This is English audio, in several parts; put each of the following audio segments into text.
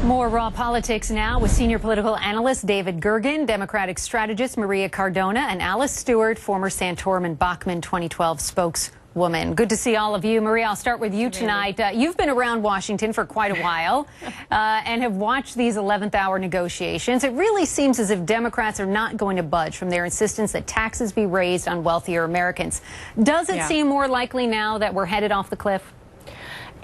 More raw politics now with senior political analyst David Gergen, Democratic strategist Maria Cardona, and Alice Stewart, former Santorum and Bachmann 2012 spokeswoman. Good to see all of you. Maria, I'll start with you tonight. You've been around Washington for quite a while and have watched these 11th hour negotiations. It really seems as if Democrats are not going to budge from their insistence that taxes be raised on wealthier Americans. Does it seem more likely now that we're headed off the cliff?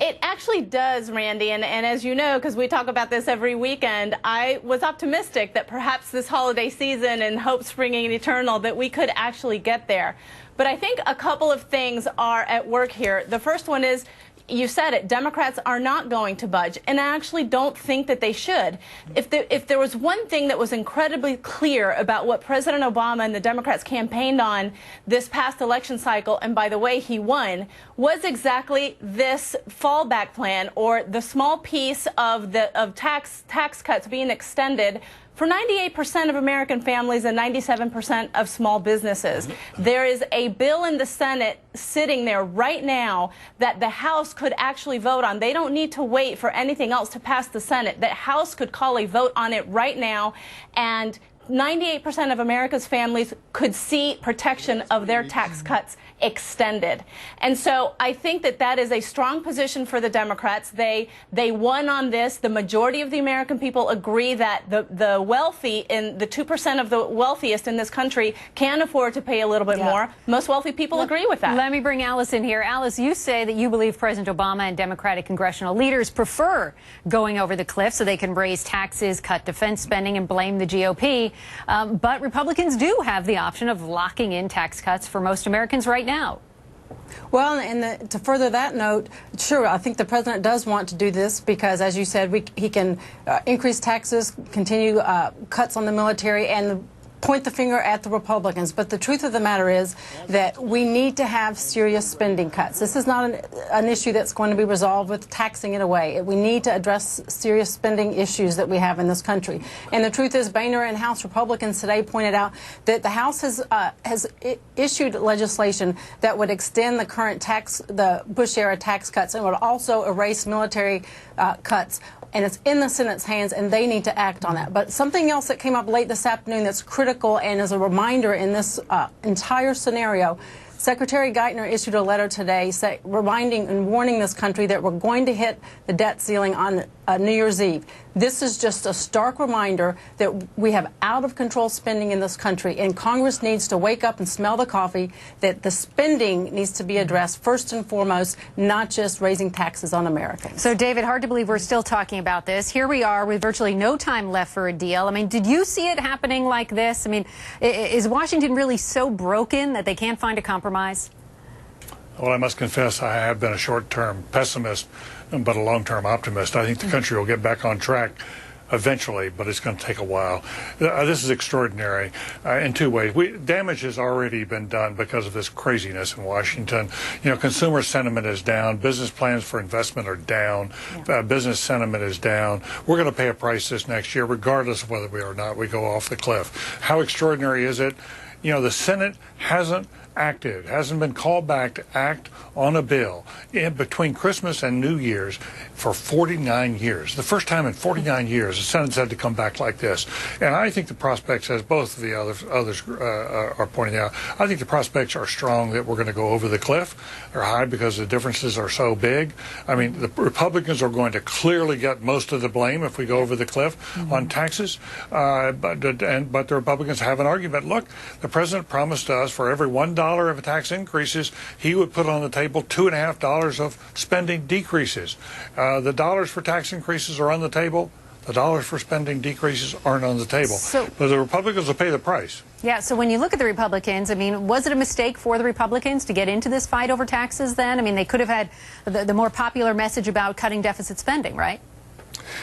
It actually does, Randy, and as you know, because we talk about this every weekend, I was optimistic that perhaps this holiday season and hope springing eternal that we could actually get there. But I think a couple of things are at work here. The first one is, you said it, Democrats are not going to budge, and I actually don't think that they should. If there was one thing that was incredibly clear about what President Obama and the Democrats campaigned on this past election cycle, and by the way, he won, was exactly this fallback plan, or the small piece of tax cuts being extended for 98% of American families and 97% of small businesses. There is a bill in the Senate sitting there right now that the House could actually vote on. They don't need to wait for anything else to pass the Senate. The House could call a vote on it right now, and 98% of America's families could see protection of their tax cuts extended. And so I think that that is a strong position for the Democrats. They won on this. The majority of the American people agree that the wealthy, in the 2% of the wealthiest in this country, can afford to pay a little bit more. Most wealthy people agree with that. Let me bring Alice in here. Alice, you say that you believe President Obama and Democratic congressional leaders prefer going over the cliff so they can raise taxes, cut defense spending, and blame the GOP. But Republicans do have the option of locking in tax cuts for most Americans right now. Well, and to further that note, sure, I think the president does want to do this because, as you said, he can increase taxes, continue cuts on the military, and point the finger at the Republicans. But the truth of the matter is that we need to have serious spending cuts. This is not an issue that's going to be resolved with taxing it away. We need to address serious spending issues that we have in this country. And the truth is, Boehner and House Republicans today pointed out that the House has issued legislation that would extend the current the Bush-era tax cuts and would also erase military cuts. And it's in the Senate's hands, and they need to act on that. But something else that came up late this afternoon that's critical and is a reminder in this entire scenario, Secretary Geithner issued a letter today reminding and warning this country that we're going to hit the debt ceiling on New Year's Eve. This is just a stark reminder that we have out-of-control spending in this country, and Congress needs to wake up and smell the coffee, that the spending needs to be addressed first and foremost, not just raising taxes on Americans. So, David, hard to believe we're still talking about this. Here we are with virtually no time left for a deal. I mean, did you see it happening like this? I mean, is Washington really so broken that they can't find a compromise? Well, I must confess I have been a short-term pessimist, but a long-term optimist. I think the country will get back on track eventually, but it's going to take a while. This is extraordinary in two ways. Damage has already been done because of this craziness in Washington. You know, consumer sentiment is down. Business plans for investment are down. Business sentiment is down. We're going to pay a price this next year, regardless of whether we or not we go off the cliff. How extraordinary is it? You know, the Senate hasn't been called back to act on a bill in between Christmas and New Year's for 49 years. The first time in 49 years the Senate's had to come back like this. And I think the prospects, as both of the others are pointing out, I think the prospects are strong that we're going to go over the cliff. They're high because the differences are so big. I mean, the Republicans are going to clearly get most of the blame if we go over the cliff on taxes. But the Republicans have an argument. Look, the president promised us for every $1 of tax increases, he would put on the table $2.50 of spending decreases. The dollars for tax increases are on the table. The dollars for spending decreases aren't on the table. But the Republicans will pay the price. Yeah, so when you look at the Republicans, I mean, was it a mistake for the Republicans to get into this fight over taxes then? I mean, they could have had the more popular message about cutting deficit spending, right?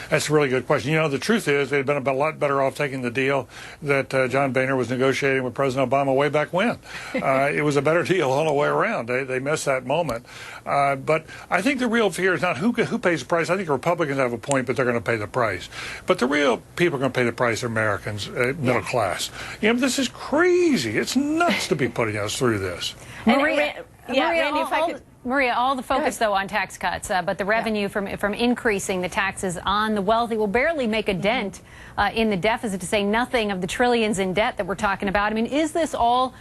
That's a really good question. You know, the truth is they'd been a lot better off taking the deal that John Boehner was negotiating with President Obama way back when. It was a better deal all the way around. They missed that moment. But I think the real fear is not who pays the price. I think the Republicans have a point, but they're going to pay the price. But the real people are going to pay the price are Americans, middle class. You know, this is crazy. It's nuts to be putting us through this. Maria, Randy, if I could... Maria, all the focus, though, on tax cuts, but the revenue from increasing the taxes on the wealthy will barely make a dent in the deficit, to say nothing of the trillions in debt that we're talking about. I mean, is this all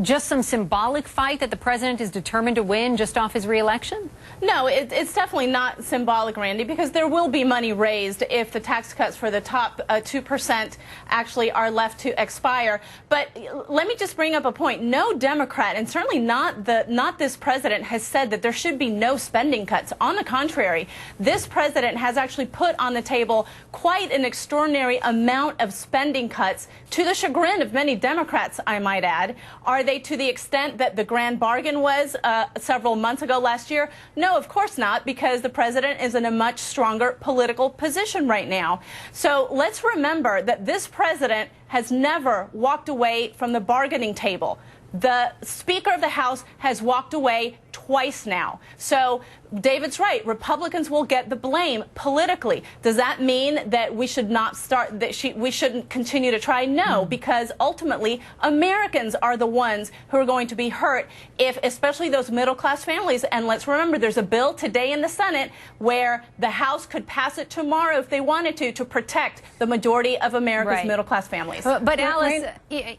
just some symbolic fight that the president is determined to win just off his reelection? No, it's definitely not symbolic, Randy, because there will be money raised if the tax cuts for the top 2% actually are left to expire. But let me just bring up a point. No Democrat, and certainly not this president, has said that there should be no spending cuts. On the contrary, this president has actually put on the table quite an extraordinary amount of spending cuts, to the chagrin of many Democrats, I might add. Are they to the extent that the grand bargain was several months ago last year? No, of course not, because the president is in a much stronger political position right now. So let's remember that this president has never walked away from the bargaining table. The Speaker of the House has walked away twice now. So David's right. Republicans will get the blame politically. Does that mean that we should not start, we shouldn't continue to try? No, because ultimately Americans are the ones who are going to be hurt, if especially those middle-class families. And let's remember, there's a bill today in the Senate where the House could pass it tomorrow if they wanted to protect the majority of America's middle-class families. But Alice,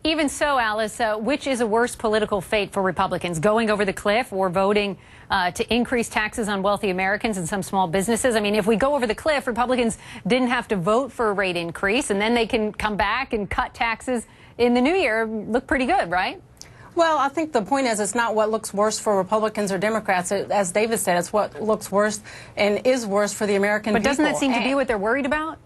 even so, Alice, which is a worse political fate for Republicans, going over the cliff or voting to increase taxes on wealthy Americans and some small businesses? I mean, if we go over the cliff, Republicans didn't have to vote for a rate increase, and then they can come back and cut taxes in the new year. Look pretty good, right? Well, I think the point is, it's not what looks worse for Republicans or Democrats. As David said, it's what looks worse and is worse for the American people. But doesn't that seem to be what they're worried about?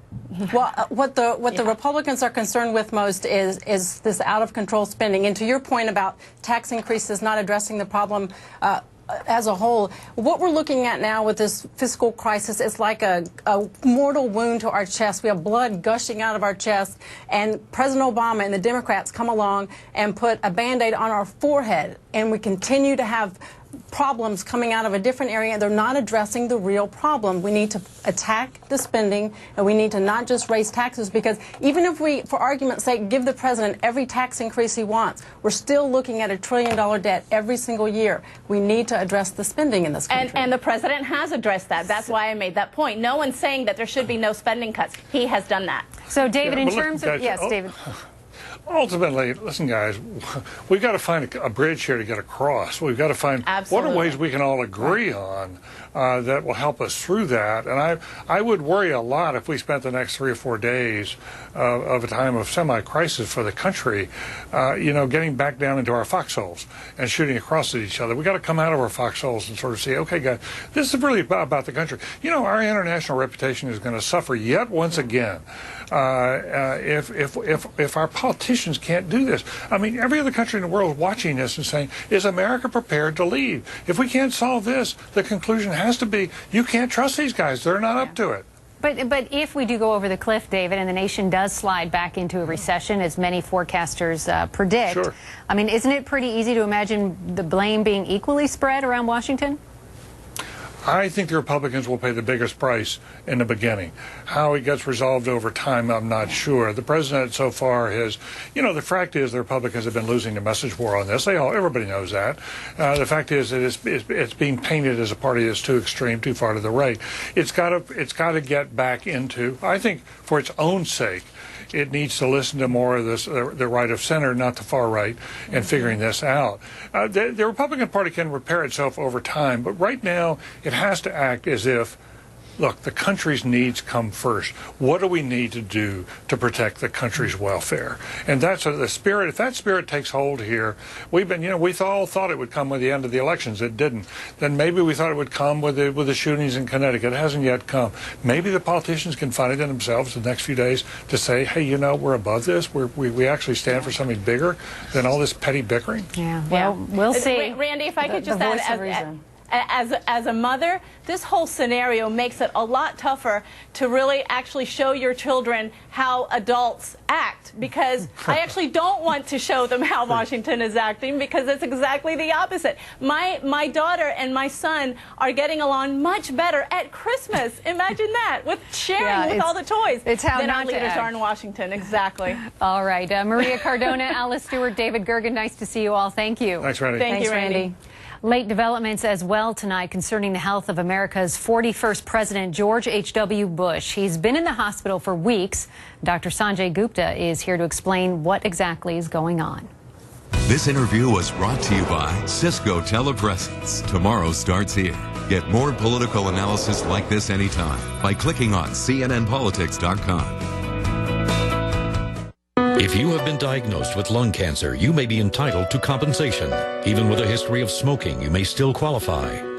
Well, what the Republicans are concerned with most is this out-of-control spending. And to your point about tax increases not addressing the problem as a whole, what we're looking at now with this fiscal crisis is like a mortal wound to our chest. We have blood gushing out of our chest, and President Obama and the Democrats come along and put a Band-Aid on our forehead, and we continue to have problems coming out of a different area, and they're not addressing the real problem. We need to attack the spending, and we need to not just raise taxes, because even if we, for argument's sake, give the president every tax increase he wants, we're still looking at $1 trillion debt every single year. We need to address the spending in this country. And the president has addressed that. That's why I made that point. No one's saying that there should be no spending cuts. He has done that. So, David, in terms of... Yes, David. Ultimately, listen, guys, we've got to find a bridge here to get across. We've got to find what are ways we can all agree on that will help us through that. And I would worry a lot if we spent the next 3 or 4 days of a time of semi-crisis for the country, getting back down into our foxholes and shooting across at each other. We've got to come out of our foxholes and sort of say, okay, guys, this is really about the country. Our international reputation is going to suffer yet once again if our politicians can't do this. I mean, every other country in the world is watching this and saying, is America prepared to lead? If we can't solve this, the conclusion has to be, you can't trust these guys. They're not up to it. But if we do go over the cliff, David, and the nation does slide back into a recession, as many forecasters predict, sure. I mean, isn't it pretty easy to imagine the blame being equally spread around Washington? I think the Republicans will pay the biggest price in the beginning. How it gets resolved over time, I'm not sure. The president so far has, the fact is the Republicans have been losing the message war on this. Everybody knows that. The fact is that it's being painted as a party that's too extreme, too far to the right. It's got to get back into, I think, for its own sake, it needs to listen to more of this, the right of center, not the far right, and figuring this out. The Republican Party can repair itself over time, but right now it has to act as if, look, the country's needs come first. What do we need to do to protect the country's welfare? And that's the spirit. If that spirit takes hold here, we all thought it would come with the end of the elections. It didn't. Then maybe we thought it would come with the shootings in Connecticut. It hasn't yet come. Maybe the politicians can find it in themselves the next few days to say, hey, we're above this. We actually stand for something bigger than all this petty bickering. Yeah. Well, we'll see. Randy, if I could just add, as a mother, this whole scenario makes it a lot tougher to really actually show your children how adults act, because I actually don't want to show them how Washington is acting, because it's exactly the opposite. My daughter and my son are getting along much better at Christmas. Imagine that, with sharing with all the toys. It's how than not our leaders are in Washington. Exactly. All right. Maria Cardona, Alice Stewart, David Gergen, nice to see you all. Thank you. Thanks, Randy. Thank you, Randy. Late developments as well tonight concerning the health of America's 41st President, George H.W. Bush. He's been in the hospital for weeks. Dr. Sanjay Gupta is here to explain what exactly is going on. This interview was brought to you by Cisco Telepresence. Tomorrow starts here. Get more political analysis like this anytime by clicking on cnnpolitics.com. If you have been diagnosed with lung cancer, you may be entitled to compensation. Even with a history of smoking, you may still qualify.